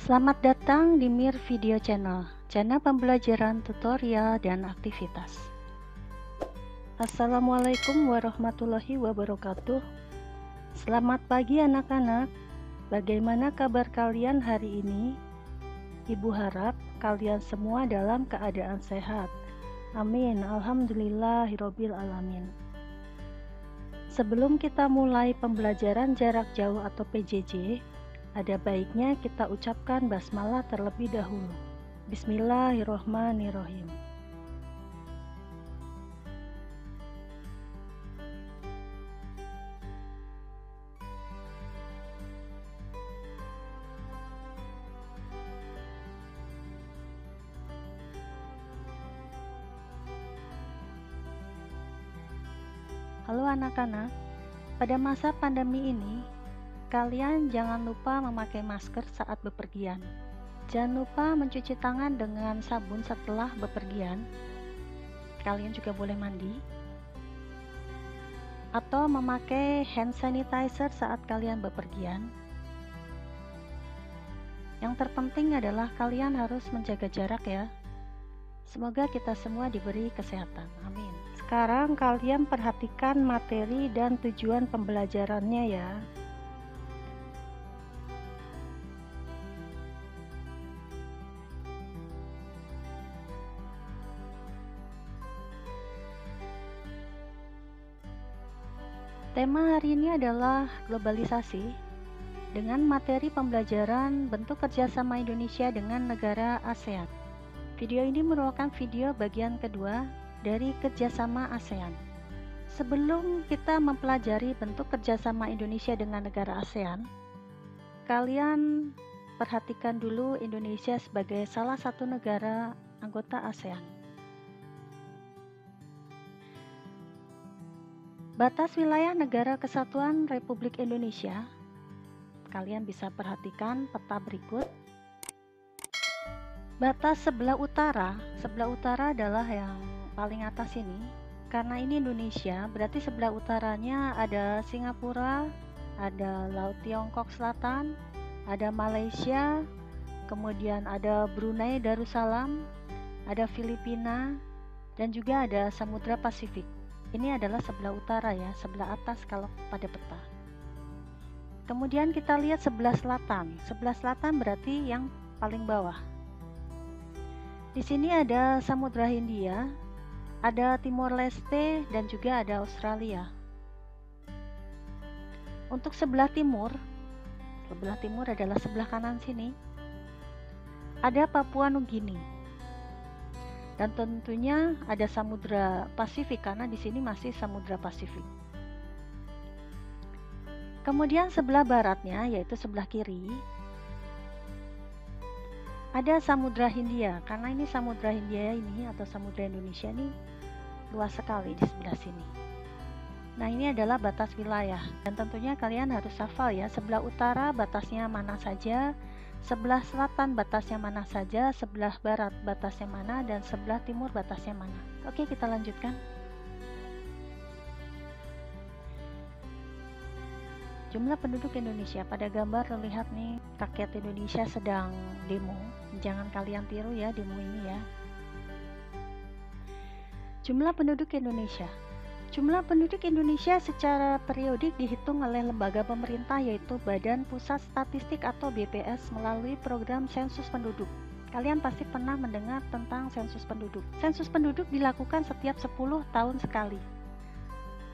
Selamat datang di Mir Video Channel, channel pembelajaran tutorial dan aktivitas. Assalamualaikum warahmatullahi wabarakatuh. Selamat pagi anak-anak. Bagaimana kabar kalian hari ini? Ibu harap kalian semua dalam keadaan sehat. Amin. Alhamdulillahirabbil alamin. Sebelum kita mulai pembelajaran jarak jauh atau PJJ, ada baiknya kita ucapkan basmalah terlebih dahulu. Bismillahirrohmanirrohim. Halo anak-anak, pada masa pandemi ini, kalian jangan lupa memakai masker saat bepergian. Jangan lupa mencuci tangan dengan sabun setelah bepergian. Kalian juga boleh mandi. Atau memakai hand sanitizer saat kalian bepergian. Yang terpenting adalah kalian harus menjaga jarak ya. Semoga kita semua diberi kesehatan. Amin. Sekarang kalian perhatikan materi dan tujuan pembelajarannya ya. Tema hari ini adalah globalisasi dengan materi pembelajaran bentuk kerjasama Indonesia dengan negara ASEAN. Video ini merupakan video bagian kedua dari kerjasama ASEAN. Sebelum kita mempelajari bentuk kerjasama Indonesia dengan negara ASEAN, kalian perhatikan dulu Indonesia sebagai salah satu negara anggota ASEAN. Batas wilayah Negara Kesatuan Republik Indonesia, kalian bisa perhatikan peta berikut. Batas sebelah utara adalah yang paling atas ini. Karena ini Indonesia, berarti sebelah utaranya ada Singapura, ada Laut Tiongkok Selatan, ada Malaysia, kemudian ada Brunei Darussalam, ada Filipina, dan juga ada Samudra Pasifik. Ini adalah sebelah utara ya, sebelah atas kalau pada peta. Kemudian kita lihat sebelah selatan. Sebelah selatan berarti yang paling bawah. Di sini ada Samudra Hindia, ada Timor Leste, dan juga ada Australia. Untuk sebelah timur adalah sebelah kanan sini. Ada Papua Nugini. Dan tentunya ada Samudra Pasifik karena di sini masih Samudra Pasifik. Kemudian sebelah baratnya yaitu sebelah kiri ada Samudra Hindia, karena ini Samudra Hindia ini atau Samudra Indonesia ini luas sekali di sebelah sini. Nah, ini adalah batas wilayah dan tentunya kalian harus hafal ya, sebelah utara batasnya mana saja, sebelah selatan batasnya mana saja, sebelah barat batasnya mana, dan sebelah timur batasnya mana. Oke, kita lanjutkan. Jumlah penduduk Indonesia, pada gambar terlihat nih rakyat Indonesia sedang demo. Jangan kalian tiru ya demo ini ya. Jumlah penduduk Indonesia. Jumlah penduduk Indonesia secara periodik dihitung oleh lembaga pemerintah yaitu Badan Pusat Statistik atau BPS melalui program sensus penduduk. Kalian pasti pernah mendengar tentang sensus penduduk. Sensus penduduk dilakukan setiap 10 tahun sekali.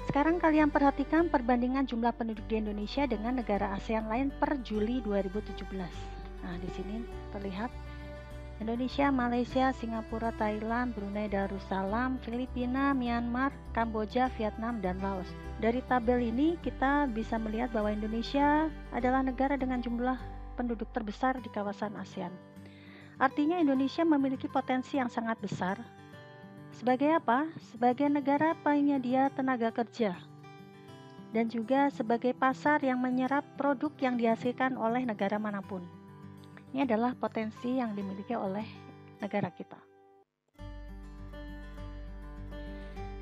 Sekarang kalian perhatikan perbandingan jumlah penduduk di Indonesia dengan negara ASEAN lain per Juli 2017. Nah, di sini terlihat Indonesia, Malaysia, Singapura, Thailand, Brunei Darussalam, Filipina, Myanmar, Kamboja, Vietnam, dan Laos. Dari tabel ini kita bisa melihat bahwa Indonesia adalah negara dengan jumlah penduduk terbesar di kawasan ASEAN. Artinya Indonesia memiliki potensi yang sangat besar. Sebagai apa? Sebagai negara penyedia tenaga kerja dan juga sebagai pasar yang menyerap produk yang dihasilkan oleh negara manapun. Ini adalah potensi yang dimiliki oleh negara kita.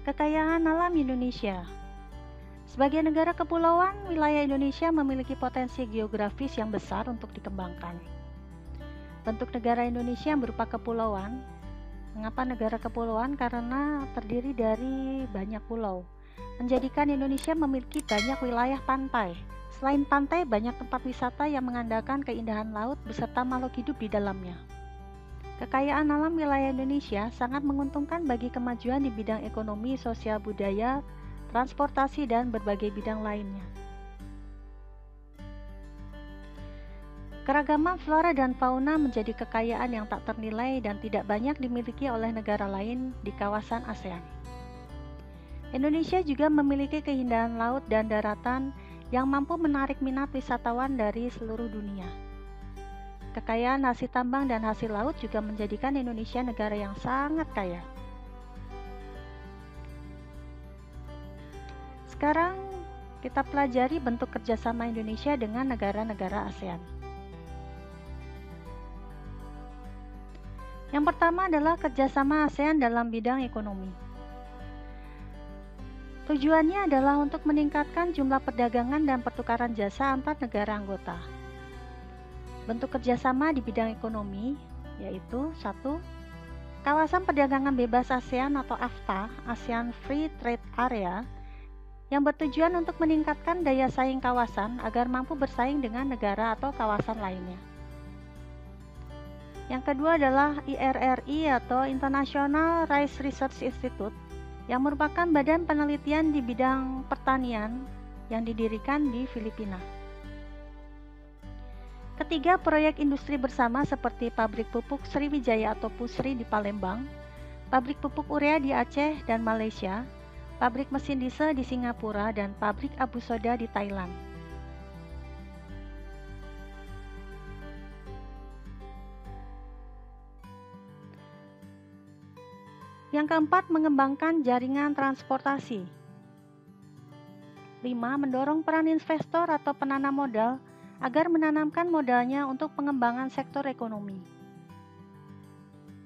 Kekayaan alam Indonesia. Sebagai negara kepulauan, wilayah Indonesia memiliki potensi geografis yang besar untuk dikembangkan. Bentuk negara Indonesia berupa kepulauan. Mengapa negara kepulauan? Karena terdiri dari banyak pulau, menjadikan Indonesia memiliki banyak wilayah pantai. Selain pantai, banyak tempat wisata yang mengandalkan keindahan laut beserta makhluk hidup di dalamnya. Kekayaan alam wilayah Indonesia sangat menguntungkan bagi kemajuan di bidang ekonomi, sosial, budaya, transportasi, dan berbagai bidang lainnya. Keragaman flora dan fauna menjadi kekayaan yang tak ternilai dan tidak banyak dimiliki oleh negara lain di kawasan ASEAN. Indonesia juga memiliki keindahan laut dan daratan yang mampu menarik minat wisatawan dari seluruh dunia. Kekayaan hasil tambang dan hasil laut juga menjadikan Indonesia negara yang sangat kaya. Sekarang kita pelajari bentuk kerjasama Indonesia dengan negara-negara ASEAN. Yang pertama adalah kerjasama ASEAN dalam bidang ekonomi. Tujuannya adalah untuk meningkatkan jumlah perdagangan dan pertukaran jasa antar negara anggota. Bentuk kerjasama di bidang ekonomi yaitu 1. Kawasan Perdagangan Bebas ASEAN atau AFTA, ASEAN Free Trade Area, yang bertujuan untuk meningkatkan daya saing kawasan agar mampu bersaing dengan negara atau kawasan lainnya. Yang kedua adalah IRRI atau International Rice Research Institute, yang merupakan badan penelitian di bidang pertanian yang didirikan di Filipina. Ketiga, proyek industri bersama seperti pabrik pupuk Sriwijaya atau Pusri di Palembang, pabrik pupuk urea di Aceh dan Malaysia, pabrik mesin diesel di Singapura, dan pabrik abu soda di Thailand. Yang keempat, mengembangkan jaringan transportasi. 5. Mendorong peran investor atau penanam modal agar menanamkan modalnya untuk pengembangan sektor ekonomi.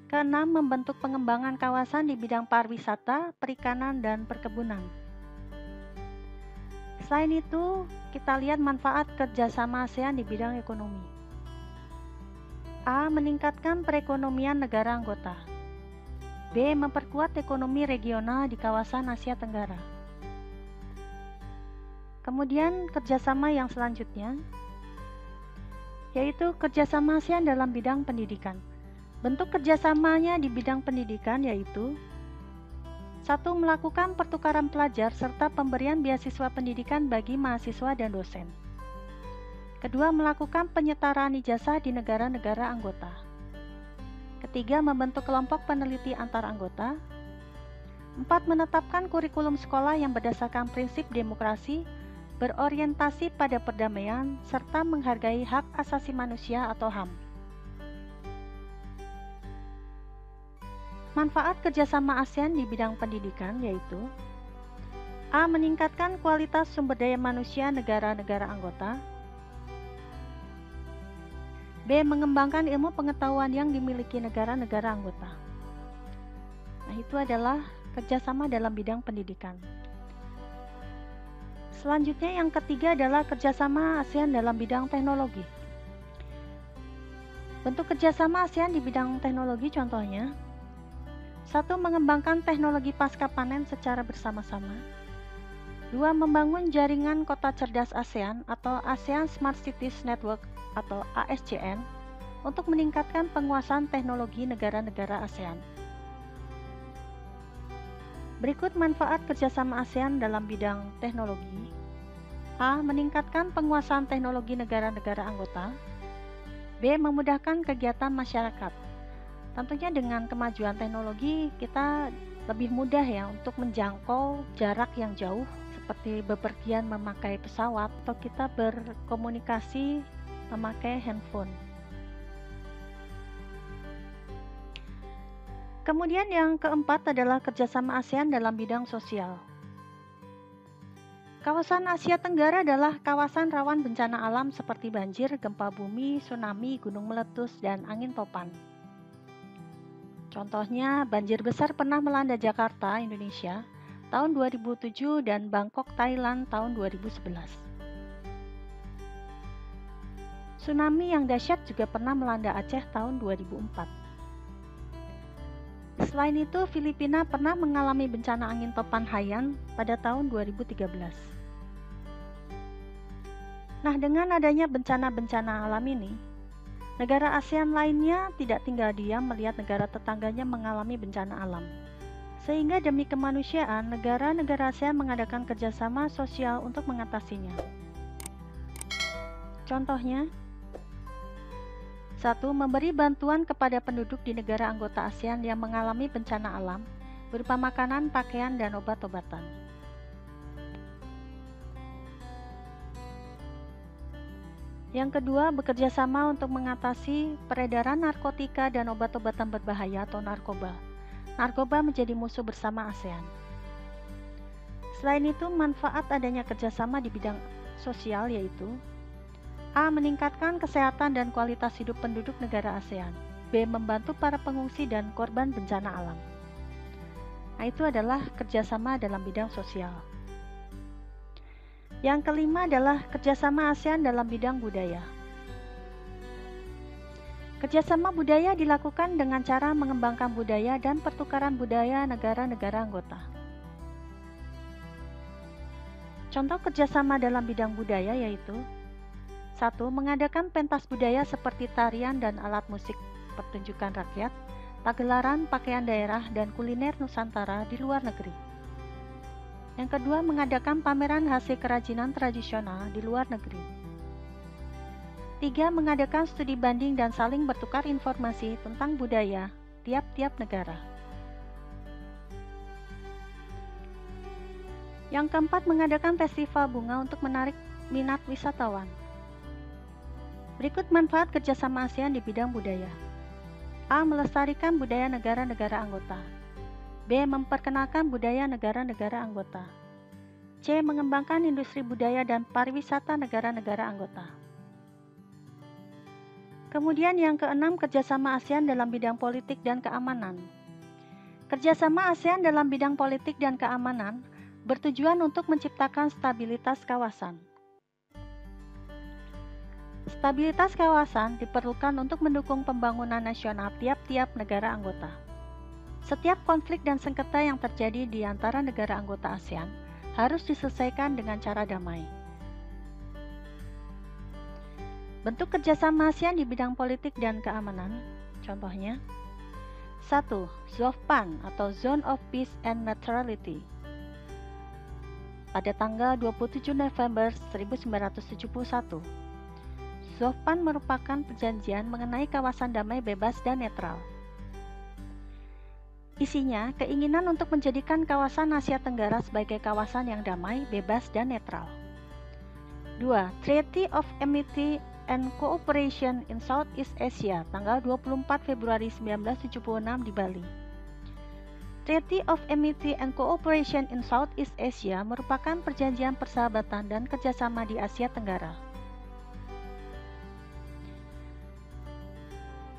Keenam, membentuk pengembangan kawasan di bidang pariwisata, perikanan, dan perkebunan. Selain itu, kita lihat manfaat kerjasama ASEAN di bidang ekonomi. A. Meningkatkan perekonomian negara anggota. B. Memperkuat ekonomi regional di kawasan Asia Tenggara. Kemudian kerjasama yang selanjutnya yaitu kerjasama ASEAN dalam bidang pendidikan. Bentuk kerjasamanya di bidang pendidikan yaitu 1. Melakukan pertukaran pelajar serta pemberian beasiswa pendidikan bagi mahasiswa dan dosen. Kedua, melakukan penyetaraan ijazah di negara-negara anggota. Ketiga, membentuk kelompok peneliti antar anggota. 4. Menetapkan kurikulum sekolah yang berdasarkan prinsip demokrasi, berorientasi pada perdamaian, serta menghargai hak asasi manusia atau HAM. Manfaat kerjasama ASEAN di bidang pendidikan yaitu A. Meningkatkan kualitas sumber daya manusia negara-negara anggota. B. Mengembangkan ilmu pengetahuan yang dimiliki negara-negara anggota. Nah, itu adalah kerjasama dalam bidang pendidikan. Selanjutnya yang ketiga adalah kerjasama ASEAN dalam bidang teknologi. Bentuk kerjasama ASEAN di bidang teknologi contohnya 1. Mengembangkan teknologi pasca panen secara bersama-sama. 2. Membangun jaringan kota cerdas ASEAN atau ASEAN Smart Cities Network atau ASCN untuk meningkatkan penguasaan teknologi negara-negara ASEAN. Berikut manfaat kerjasama ASEAN dalam bidang teknologi. A. Meningkatkan penguasaan teknologi negara-negara anggota. B. Memudahkan kegiatan masyarakat. Tentunya dengan kemajuan teknologi kita lebih mudah ya untuk menjangkau jarak yang jauh seperti bepergian memakai pesawat atau kita berkomunikasi memakai handphone. Kemudian yang keempat adalah kerjasama ASEAN dalam bidang sosial. Kawasan Asia Tenggara adalah kawasan rawan bencana alam seperti banjir, gempa bumi, tsunami, gunung meletus, dan angin topan. Contohnya, banjir besar pernah melanda Jakarta, Indonesia, tahun 2007 dan Bangkok, Thailand tahun 2011. Tsunami yang dahsyat juga pernah melanda Aceh tahun 2004. Selain itu, Filipina pernah mengalami bencana angin topan Haiyan pada tahun 2013. Nah, dengan adanya bencana-bencana alam ini, negara ASEAN lainnya tidak tinggal diam melihat negara tetangganya mengalami bencana alam. Sehingga demi kemanusiaan, negara-negara ASEAN mengadakan kerjasama sosial untuk mengatasinya. Contohnya, 1. Memberi bantuan kepada penduduk di negara anggota ASEAN yang mengalami bencana alam, berupa makanan, pakaian, dan obat-obatan. Yang kedua, bekerja sama untuk mengatasi peredaran narkotika dan obat-obatan berbahaya atau narkoba. Narkoba menjadi musuh bersama ASEAN. Selain itu, manfaat adanya kerjasama di bidang sosial yaitu A. Meningkatkan kesehatan dan kualitas hidup penduduk negara ASEAN. B. Membantu para pengungsi dan korban bencana alam. Nah, itu adalah kerjasama dalam bidang sosial. Yang kelima adalah kerjasama ASEAN dalam bidang budaya. Kerjasama budaya dilakukan dengan cara mengembangkan budaya dan pertukaran budaya negara-negara anggota. Contoh kerjasama dalam bidang budaya yaitu 1. Mengadakan pentas budaya seperti tarian dan alat musik pertunjukan rakyat, pagelaran, pakaian daerah, dan kuliner Nusantara di luar negeri. Yang kedua, mengadakan pameran hasil kerajinan tradisional di luar negeri. 3. Mengadakan studi banding dan saling bertukar informasi tentang budaya tiap-tiap negara. Yang keempat, mengadakan festival bunga untuk menarik minat wisatawan. Berikut manfaat kerjasama ASEAN di bidang budaya. A. Melestarikan budaya negara-negara anggota. B. Memperkenalkan budaya negara-negara anggota. C. Mengembangkan industri budaya dan pariwisata negara-negara anggota. Kemudian yang keenam, kerjasama ASEAN dalam bidang politik dan keamanan. Kerjasama ASEAN dalam bidang politik dan keamanan bertujuan untuk menciptakan stabilitas kawasan. Stabilitas kawasan diperlukan untuk mendukung pembangunan nasional tiap-tiap negara anggota. Setiap konflik dan sengketa yang terjadi di antara negara anggota ASEAN harus diselesaikan dengan cara damai. Bentuk kerjasama ASEAN di bidang politik dan keamanan, contohnya 1. ZOFPAN atau Zone of Peace and Neutrality. Pada tanggal 27 November 1971, ZOFPAN merupakan perjanjian mengenai kawasan damai, bebas, dan netral. Isinya, keinginan untuk menjadikan kawasan Asia Tenggara sebagai kawasan yang damai, bebas, dan netral. 2. Treaty of Amity and Cooperation in Southeast Asia, tanggal 24 Februari 1976 di Bali. Treaty of Amity and Cooperation in Southeast Asia merupakan perjanjian persahabatan dan kerjasama di Asia Tenggara.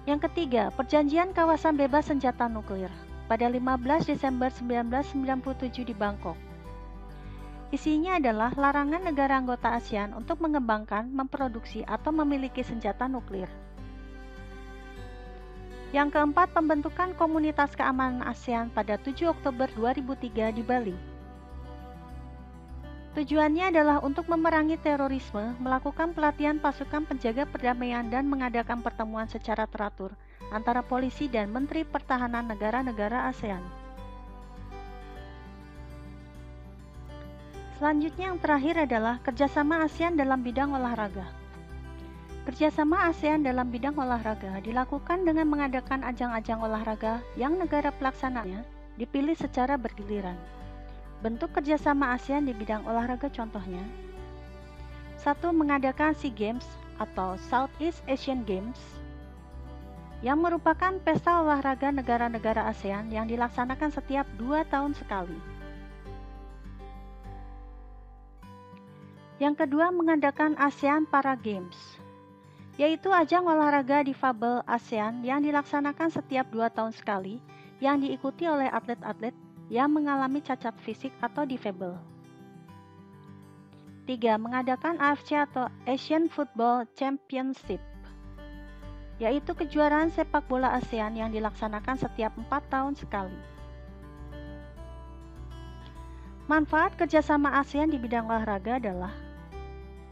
Yang ketiga, Perjanjian Kawasan Bebas Senjata Nuklir pada 15 Desember 1997 di Bangkok. Isinya adalah larangan negara anggota ASEAN untuk mengembangkan, memproduksi, atau memiliki senjata nuklir. Yang keempat, pembentukan Komunitas Keamanan ASEAN pada 7 Oktober 2003 di Bali. Tujuannya adalah untuk memerangi terorisme, melakukan pelatihan pasukan penjaga perdamaian, dan mengadakan pertemuan secara teratur antara polisi dan Menteri Pertahanan negara-negara ASEAN. Selanjutnya yang terakhir adalah kerjasama ASEAN dalam bidang olahraga. Kerjasama ASEAN dalam bidang olahraga dilakukan dengan mengadakan ajang-ajang olahraga yang negara pelaksananya dipilih secara bergiliran. Bentuk kerjasama ASEAN di bidang olahraga contohnya 1. Mengadakan SEA Games atau Southeast Asian Games yang merupakan pesta olahraga negara-negara ASEAN yang dilaksanakan setiap 2 tahun sekali. Yang kedua, mengadakan ASEAN Para Games, yaitu ajang olahraga difabel ASEAN yang dilaksanakan setiap 2 tahun sekali yang diikuti oleh atlet-atlet yang mengalami cacat fisik atau difabel. 3. Mengadakan AFC atau Asian Football Championship, yaitu kejuaraan sepak bola ASEAN yang dilaksanakan setiap 4 tahun sekali. Manfaat kerjasama ASEAN di bidang olahraga adalah: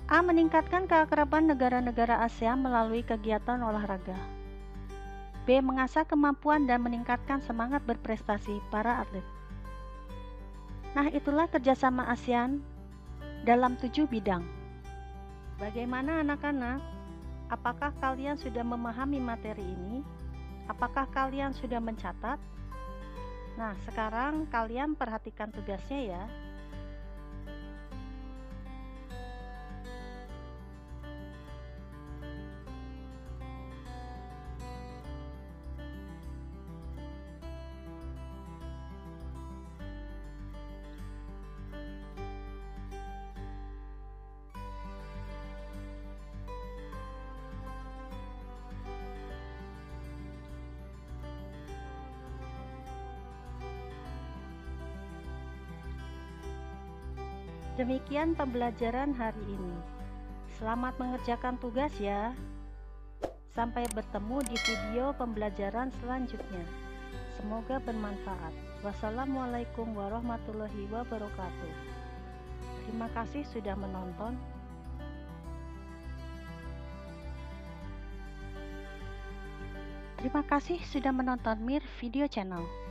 A. Meningkatkan keakraban negara-negara ASEAN melalui kegiatan olahraga. B. Mengasah kemampuan dan meningkatkan semangat berprestasi para atlet. Nah, itulah kerjasama ASEAN dalam 7 bidang. Bagaimana anak-anak? Apakah kalian sudah memahami materi ini? Apakah kalian sudah mencatat? Nah, sekarang kalian perhatikan tugasnya ya. Demikian pembelajaran hari ini. Selamat mengerjakan tugas ya. Sampai bertemu di video pembelajaran selanjutnya. Semoga bermanfaat. Wassalamualaikum warahmatullahi wabarakatuh. Terima kasih sudah menonton. Terima kasih sudah menonton Mir Video Channel.